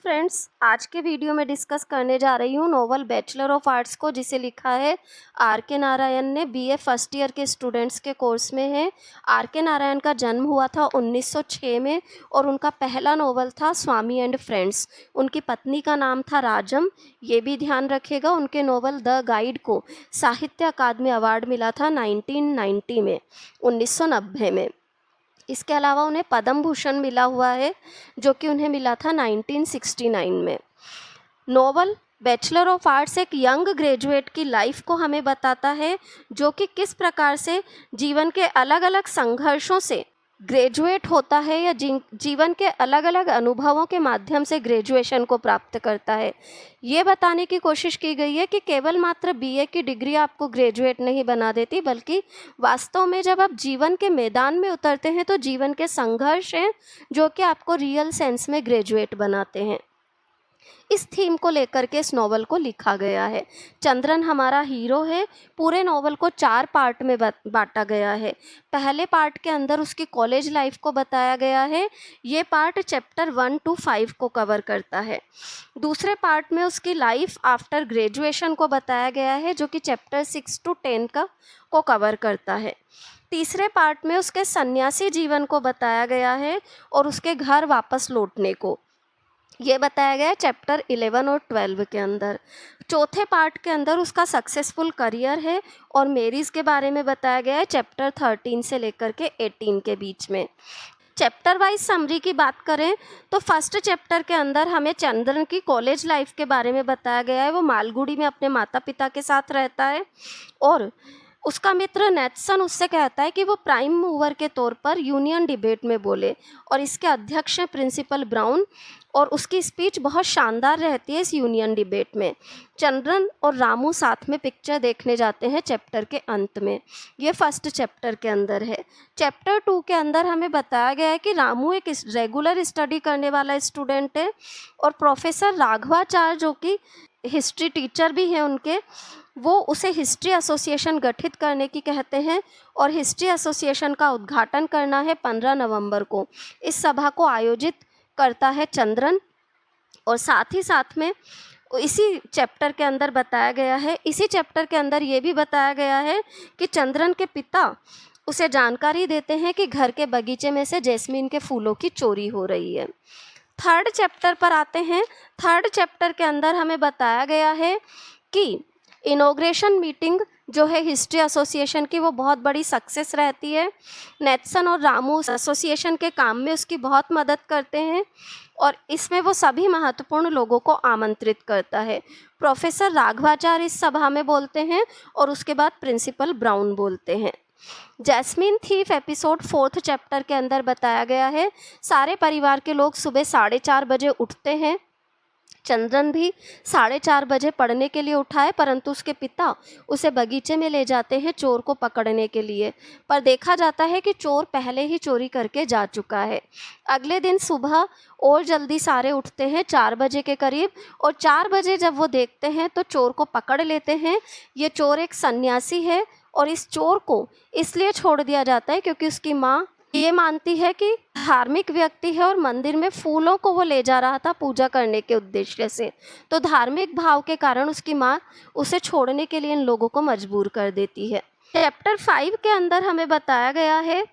Friends, आज के video में डिस्कस करने जा रही हूँ नोवेल बैचलर ऑफ आर्ट्स को, जिसे लिखा है आर के नारायण ने। बीए फर्स्ट ईयर के स्टूडेंट्स के कोर्स में है। आर के नारायण का जन्म हुआ था 1906 में और उनका पहला नोवेल था स्वामी एंड फ्रेंड्स। उनकी पत्नी का नाम था राजम। ये भी ध्यान रखेगा, उनके नोवेल द गाइड को साहित्य अकादमी अवार्ड मिला था 1990 में, 1990 में। इसके अलावा उन्हें पद्म भूषण मिला हुआ है, जो कि उन्हें मिला था 1969 में। नोवेल बैचलर ऑफ आर्ट्स एक यंग ग्रेजुएट की लाइफ को हमें बताता है, जो कि किस प्रकार से जीवन के अलग अलग संघर्षों से ग्रेजुएट होता है या जीवन के अलग अलग अनुभवों के माध्यम से ग्रेजुएशन को प्राप्त करता है। ये बताने की कोशिश की गई है कि केवल मात्र बीए की डिग्री आपको ग्रेजुएट नहीं बना देती, बल्कि वास्तव में जब आप जीवन के मैदान में उतरते हैं तो जीवन के संघर्ष हैं जो कि आपको रियल सेंस में ग्रेजुएट बनाते हैं। इस थीम को लेकर के इस नॉवल को लिखा गया है। चंद्रन हमारा हीरो है। पूरे नॉवल को 4 पार्ट में बांटा गया है। पहले पार्ट के अंदर उसकी कॉलेज लाइफ को बताया गया है। ये पार्ट चैप्टर 1 to 5 को कवर करता है। दूसरे पार्ट में उसकी लाइफ आफ्टर ग्रेजुएशन को बताया गया है, जो कि चैप्टर 6 to 10 को कवर करता है। तीसरे पार्ट में उसके सन्यासी जीवन को बताया गया है और उसके घर वापस लौटने को ये बताया गया है चैप्टर 11 और 12 के अंदर। चौथे पार्ट के अंदर उसका सक्सेसफुल करियर है और मैरिज के बारे में बताया गया है चैप्टर 13 से लेकर के 18 के बीच में। चैप्टर वाइज समरी की बात करें तो फर्स्ट चैप्टर के अंदर हमें चंद्रन की कॉलेज लाइफ के बारे में बताया गया है। वो मालगुडी में अपने माता पिता के साथ रहता है और उसका मित्र नेत्सन उससे कहता है कि वो प्राइम मूवर के तौर पर यूनियन डिबेट में बोले, और इसके अध्यक्ष हैं प्रिंसिपल ब्राउन, और उसकी स्पीच बहुत शानदार रहती है इस यूनियन डिबेट में। चंद्रन और रामू साथ में पिक्चर देखने जाते हैं चैप्टर के अंत में। ये फर्स्ट चैप्टर के अंदर है। चैप्टर 2 के अंदर हमें बताया गया है कि रामू एक रेगुलर स्टडी करने वाला स्टूडेंट है और प्रोफेसर राघवाचार्य, जो कि हिस्ट्री टीचर भी हैं उनके, वो उसे हिस्ट्री एसोसिएशन गठित करने की कहते हैं और हिस्ट्री एसोसिएशन का उद्घाटन करना है 15 नवंबर को। इस सभा को आयोजित करता है चंद्रन। और साथ ही साथ में इसी चैप्टर के अंदर बताया गया है, इसी चैप्टर के अंदर ये भी बताया गया है कि चंद्रन के पिता उसे जानकारी देते हैं कि घर के बगीचे में से जैस्मीन के फूलों की चोरी हो रही है। थर्ड चैप्टर पर आते हैं। थर्ड चैप्टर के अंदर हमें बताया गया है कि इनॉग्रेशन मीटिंग जो है हिस्ट्री एसोसिएशन की, वो बहुत बड़ी सक्सेस रहती है। नेत्सन और रामू एसोसिएशन के काम में उसकी बहुत मदद करते हैं और इसमें वो सभी महत्वपूर्ण लोगों को आमंत्रित करता है। प्रोफेसर राघवाचार्य इस सभा में बोलते हैं और उसके बाद प्रिंसिपल ब्राउन बोलते हैं। Jasmine thief episode 4th chapter के अंदर बताया गया है। सारे परिवार के लोग सुबह 4:30 बजे उठते हैं। चंद्रन भी 4:30 बजे पढ़ने के लिए उठा है, परंतु उसके पिता उसे बगीचे में ले जाते हैं चोर को पकड़ने के लिए, पर देखा जाता है कि चोर पहले ही चोरी करके जा चुका है। अगले दिन सुबह और जल्दी सारे उठते हैं 4 बजे के करीब, और 4 बजे जब वो देखते हैं तो चोर को पकड़ लेते हैं। ये चोर एक सन्यासी है और इस चोर को इसलिए छोड़ दिया जाता है क्योंकि उसकी माँ ये मानती है कि धार्मिक व्यक्ति है और मंदिर में फूलों को वो ले जा रहा था पूजा करने के उद्देश्य से, तो धार्मिक भाव के कारण उसकी माँ उसे छोड़ने के लिए इन लोगों को मजबूर कर देती है। चैप्टर 5 के अंदर हमें बताया गया है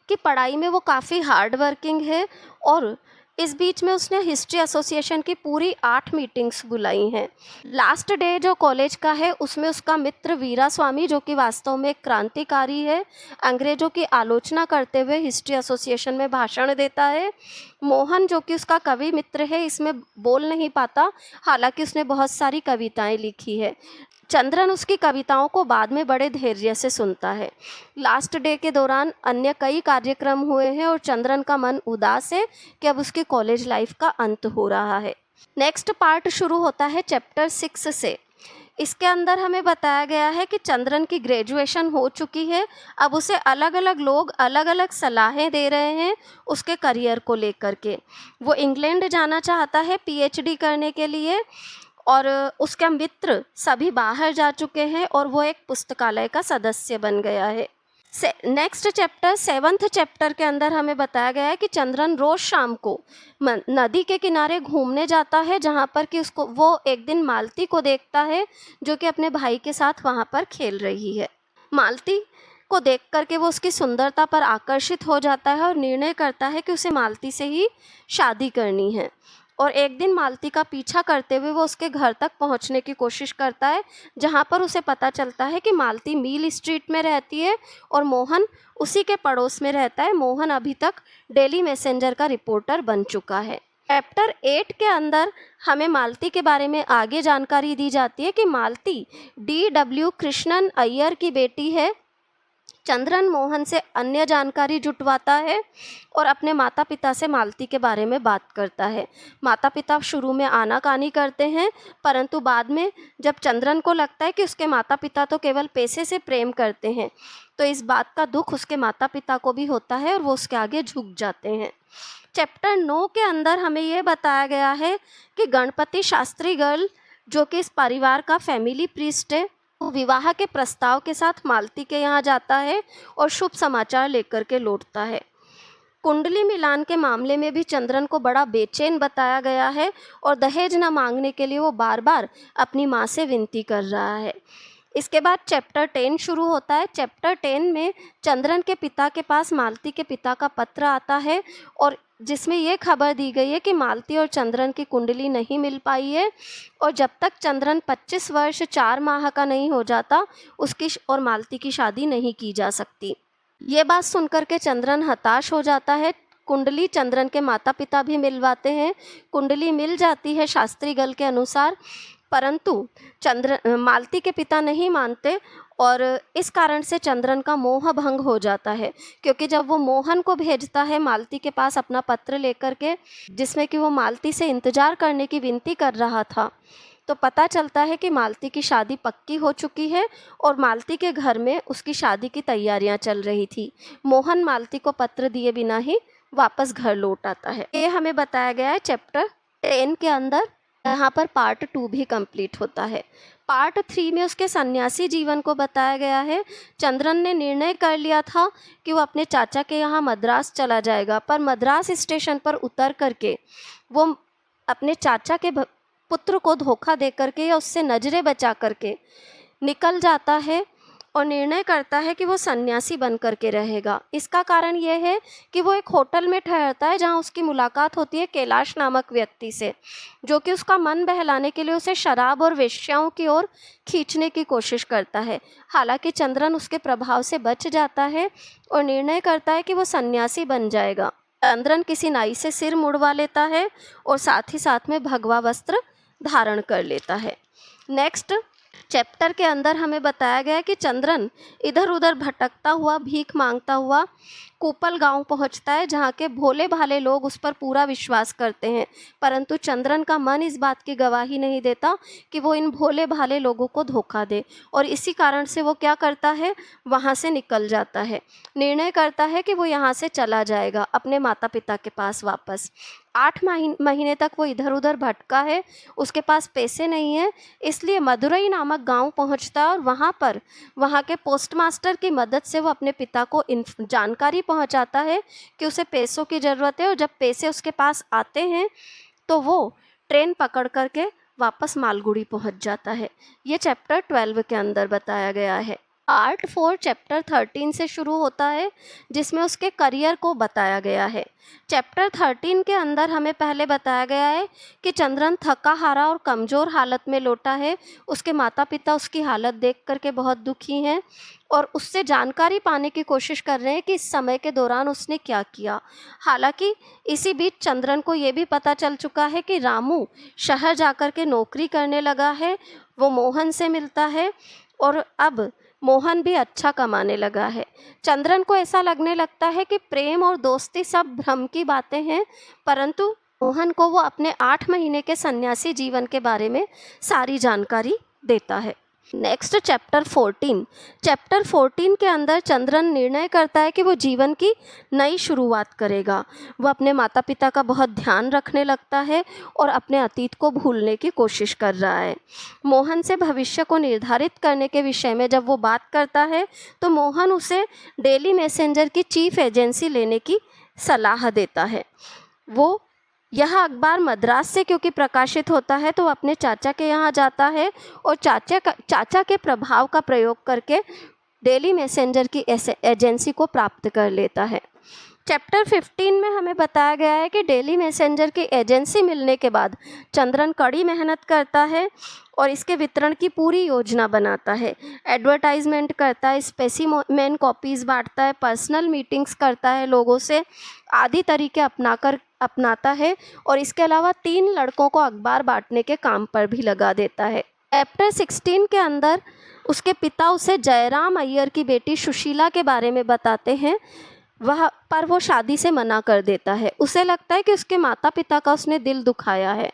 कि पढ़ाई में वो काफ़ी हार्ड वर्किंग है और इस बीच में उसने हिस्ट्री एसोसिएशन की पूरी 8 मीटिंग्स बुलाई हैं। लास्ट डे जो कॉलेज का है उसमें उसका मित्र वीरा स्वामी, जो कि वास्तव में एक क्रांतिकारी है, अंग्रेजों की आलोचना करते हुए हिस्ट्री एसोसिएशन में भाषण देता है। मोहन, जो कि उसका कवि मित्र है, इसमें बोल नहीं पाता, हालांकि उसने बहुत सारी कविताएं लिखी है। चंद्रन उसकी कविताओं को बाद में बड़े धैर्य से सुनता है। लास्ट डे के दौरान अन्य कई कार्यक्रम हुए हैं और चंद्रन का मन उदास है कि अब उसकी कॉलेज लाइफ का अंत हो रहा है। नेक्स्ट पार्ट शुरू होता है चैप्टर 6 से। इसके अंदर हमें बताया गया है कि चंद्रन की ग्रेजुएशन हो चुकी है। अब उसे अलग अलग लोग अलग अलग सलाहें दे रहे हैं उसके करियर को लेकर के। वो इंग्लैंड जाना चाहता है पीएचडी करने के लिए और उसके मित्र सभी बाहर जा चुके हैं और वो एक पुस्तकालय का सदस्य बन गया है। नेक्स्ट चैप्टर 7th चैप्टर के अंदर हमें बताया गया है कि चंद्रन रोज शाम को नदी के किनारे घूमने जाता है, जहाँ पर कि उसको वो एक दिन मालती को देखता है जो कि अपने भाई के साथ वहाँ पर खेल रही है। मालती को देख करके वो उसकी सुंदरता पर आकर्षित हो जाता है और निर्णय करता है कि उसे मालती से ही शादी करनी है। और एक दिन मालती का पीछा करते हुए वो उसके घर तक पहुंचने की कोशिश करता है, जहां पर उसे पता चलता है कि मालती मील स्ट्रीट में रहती है और मोहन उसी के पड़ोस में रहता है। मोहन अभी तक डेली मैसेंजर का रिपोर्टर बन चुका है। चैप्टर 8 के अंदर हमें मालती के बारे में आगे जानकारी दी जाती है कि मालती D.W. कृष्णन अय्यर की बेटी है। चंद्रन मोहन से अन्य जानकारी जुटवाता है और अपने माता पिता से मालती के बारे में बात करता है। माता पिता शुरू में आनाकानी करते हैं, परंतु बाद में जब चंद्रन को लगता है कि उसके माता पिता तो केवल पैसे से प्रेम करते हैं, तो इस बात का दुख उसके माता पिता को भी होता है और वो उसके आगे झुक जाते हैं। चैप्टर 9 के अंदर हमें ये बताया गया है कि गणपति शास्त्री गर्ल, जो कि इस परिवार का फैमिली प्रीस्ट है, वो विवाह के प्रस्ताव के साथ मालती के यहाँ जाता है और शुभ समाचार लेकर के लौटता है। कुंडली मिलान के मामले में भी चंद्रन को बड़ा बेचैन बताया गया है और दहेज न मांगने के लिए वो बार बार अपनी माँ से विनती कर रहा है। इसके बाद चैप्टर 10 शुरू होता है। चैप्टर 10 में चंद्रन के पिता के पास मालती के पिता का पत्र आता है और जिसमें ये खबर दी गई है कि मालती और चंद्रन की कुंडली नहीं मिल पाई है और जब तक चंद्रन 25 वर्ष 4 माह का नहीं हो जाता उसकी और मालती की शादी नहीं की जा सकती। ये बात सुनकर के चंद्रन हताश हो जाता है। कुंडली चंद्रन के माता पिता भी मिलवाते हैं। कुंडली मिल जाती है शास्त्री गल के अनुसार, परंतु मालती के पिता नहीं मानते और इस कारण से चंद्रन का मोह भंग हो जाता है, क्योंकि जब वो मोहन को भेजता है मालती के पास अपना पत्र लेकर के, जिसमें कि वो मालती से इंतज़ार करने की विनती कर रहा था, तो पता चलता है कि मालती की शादी पक्की हो चुकी है और मालती के घर में उसकी शादी की तैयारियां चल रही थी। मोहन मालती को पत्र दिए बिना ही वापस घर लौट आता है। ये हमें बताया गया है चैप्टर 10 के अंदर। यहाँ पर पार्ट 2 भी कंप्लीट होता है। पार्ट 3 में उसके सन्यासी जीवन को बताया गया है। चंद्रन ने निर्णय कर लिया था कि वो अपने चाचा के यहाँ मद्रास चला जाएगा, पर मद्रास स्टेशन पर उतर करके वो अपने चाचा के पुत्र को धोखा दे करके या उससे नज़रें बचा करके निकल जाता है और निर्णय करता है कि वो सन्यासी बन करके रहेगा। इसका कारण यह है कि वो एक होटल में ठहरता है जहाँ उसकी मुलाकात होती है कैलाश नामक व्यक्ति से, जो कि उसका मन बहलाने के लिए उसे शराब और वेश्याओं की ओर खींचने की कोशिश करता है। हालांकि चंद्रन उसके प्रभाव से बच जाता है और निर्णय करता है कि वो सन्यासी बन जाएगा। चंद्रन किसी नाई से सिर मुड़वा लेता है और साथ ही साथ में भगवा वस्त्र धारण कर लेता है। नेक्स्ट चैप्टर के अंदर हमें बताया गया है कि चंद्रन इधर उधर भटकता हुआ भीख मांगता हुआ कूपल गांव पहुंचता है, जहां के भोले भाले लोग उस पर पूरा विश्वास करते हैं, परंतु चंद्रन का मन इस बात की गवाही नहीं देता कि वो इन भोले भाले लोगों को धोखा दे और इसी कारण से वो क्या करता है, वहां से निकल जाता है। निर्णय करता है कि वो यहाँ से चला जाएगा अपने माता पिता के पास वापस। 8 महीने तक वो इधर उधर भटका है, उसके पास पैसे नहीं है, इसलिए मदुरई नामक गांव पहुंचता है और वहां के पोस्टमास्टर की मदद से वो अपने पिता को जानकारी पहुंचाता है कि उसे पैसों की ज़रूरत है और जब पैसे उसके पास आते हैं तो वो ट्रेन पकड़ करके वापस मालगुड़ी पहुंच जाता है। ये चैप्टर 12 के अंदर बताया गया है। पार्ट 4 चैप्टर 13 से शुरू होता है, जिसमें उसके करियर को बताया गया है। चैप्टर 13 के अंदर हमें पहले बताया गया है कि चंद्रन थका हारा और कमज़ोर हालत में लौटा है। उसके माता पिता उसकी हालत देख करके बहुत दुखी हैं और उससे जानकारी पाने की कोशिश कर रहे हैं कि इस समय के दौरान उसने क्या किया। हालांकि इसी बीच चंद्रन को ये भी पता चल चुका है कि रामू शहर जाकर के नौकरी करने लगा है। वो मोहन से मिलता है और अब मोहन भी अच्छा कमाने लगा है। चंद्रन को ऐसा लगने लगता है कि प्रेम और दोस्ती सब भ्रम की बातें हैं, परंतु मोहन को वो अपने 8 महीने के सन्यासी जीवन के बारे में सारी जानकारी देता है। नेक्स्ट चैप्टर 14 के अंदर चंद्रन निर्णय करता है कि वो जीवन की नई शुरुआत करेगा। वो अपने माता पिता का बहुत ध्यान रखने लगता है और अपने अतीत को भूलने की कोशिश कर रहा है। मोहन से भविष्य को निर्धारित करने के विषय में जब वो बात करता है तो मोहन उसे डेली मैसेंजर की चीफ एजेंसी लेने की सलाह देता है। वो यह अखबार मद्रास से क्योंकि प्रकाशित होता है तो अपने चाचा के यहाँ जाता है और चाचा के प्रभाव का प्रयोग करके डेली मैसेंजर की एजेंसी को प्राप्त कर लेता है। चैप्टर 15 में हमें बताया गया है कि डेली मैसेंजर की एजेंसी मिलने के बाद चंद्रन कड़ी मेहनत करता है और इसके वितरण की पूरी योजना बनाता है, एडवर्टाइजमेंट करता है, स्पेसिमेन कॉपीज़ बांटता है, पर्सनल मीटिंग्स करता है लोगों से, आदि तरीके अपनाता है और इसके अलावा 3 लड़कों को अखबार बांटने के काम पर भी लगा देता है। चैप्टर 16 के अंदर उसके पिता उसे जयराम अय्यर की बेटी सुशीला के बारे में बताते हैं। वो शादी से मना कर देता है। उसे लगता है कि उसके माता पिता का उसने दिल दुखाया है।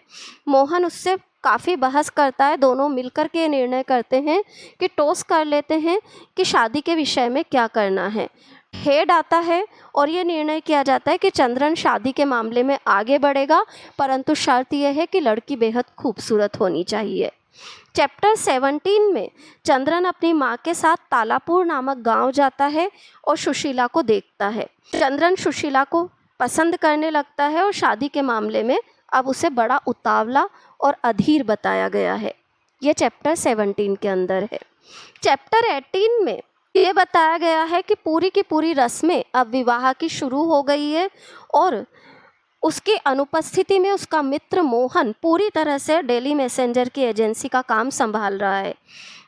मोहन उससे काफ़ी बहस करता है। दोनों मिलकर के निर्णय करते हैं कि टॉस कर लेते हैं कि शादी के विषय में क्या करना है। हेड आता है और ये निर्णय किया जाता है कि चंद्रन शादी के मामले में आगे बढ़ेगा, परंतु शर्त यह है कि लड़की बेहद खूबसूरत होनी चाहिए। चैप्टर 17 में चंद्रन अपनी माँ के साथ तालापुर नामक गांव जाता है और सुशीला को देखता है। चंद्रन सुशीला को पसंद करने लगता है और शादी के मामले में अब उसे बड़ा उतावला और अधीर बताया गया है। ये चैप्टर 17 के अंदर है। चैप्टर 18 में ये बताया गया है कि पूरी की पूरी रस्में अब विवाह की शुरू हो गई है और उसकी अनुपस्थिति में उसका मित्र मोहन पूरी तरह से डेली मैसेंजर की एजेंसी का काम संभाल रहा है।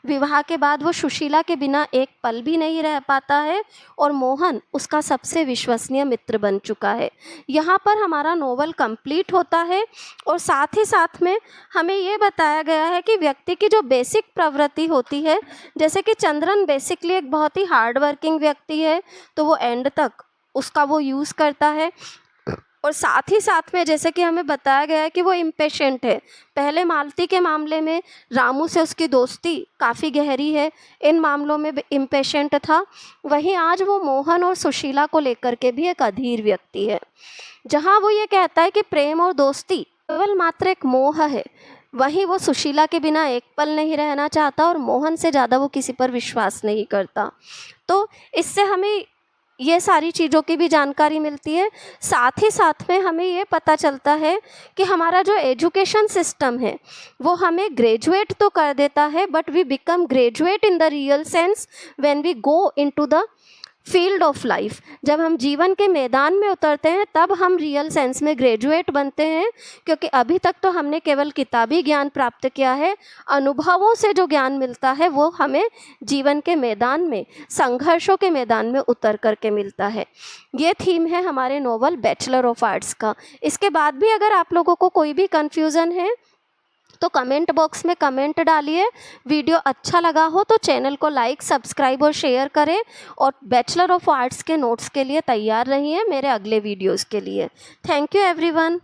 विवाह के बाद वो सुशीला के बिना एक पल भी नहीं रह पाता है और मोहन उसका सबसे विश्वसनीय मित्र बन चुका है। यहाँ पर हमारा नोवेल कंप्लीट होता है और साथ ही साथ में हमें ये बताया गया है कि व्यक्ति की जो बेसिक प्रवृत्ति होती है, जैसे कि चंद्रन बेसिकली एक बहुत ही हार्ड वर्किंग व्यक्ति है, तो वो एंड तक उसका वो यूज़ करता है। और साथ ही साथ में जैसे कि हमें बताया गया है कि वो इम्पेशेंट है। पहले मालती के मामले में रामू से उसकी दोस्ती काफ़ी गहरी है, इन मामलों में इम्पेशेंट था। वहीं आज वो मोहन और सुशीला को लेकर के भी एक अधीर व्यक्ति है। जहाँ वो ये कहता है कि प्रेम और दोस्ती केवल मात्र एक मोह है, वहीं वो सुशीला के बिना एक पल नहीं रहना चाहता और मोहन से ज़्यादा वो किसी पर विश्वास नहीं करता। तो इससे हमें ये सारी चीज़ों की भी जानकारी मिलती है। साथ ही साथ में हमें ये पता चलता है कि हमारा जो एजुकेशन सिस्टम है वो हमें ग्रेजुएट तो कर देता है, but we become graduate in the real sense when we go into the field of life. जब हम जीवन के मैदान में उतरते हैं तब हम रियल सेंस में ग्रेजुएट बनते हैं, क्योंकि अभी तक तो हमने केवल किताबी ज्ञान प्राप्त किया है। अनुभवों से जो ज्ञान मिलता है वो हमें जीवन के मैदान में, संघर्षों के मैदान में उतर करके मिलता है। ये थीम है हमारे नोवेल बैचलर ऑफ आर्ट्स का। इसके बाद भी अगर आप लोगों को कोई भी कन्फ्यूज़न है तो कमेंट बॉक्स में कमेंट डालिए। वीडियो अच्छा लगा हो तो चैनल को लाइक, सब्सक्राइब और शेयर करें और बैचलर ऑफ आर्ट्स के नोट्स के लिए तैयार रहिए मेरे अगले वीडियोस के लिए। Thank you everyone.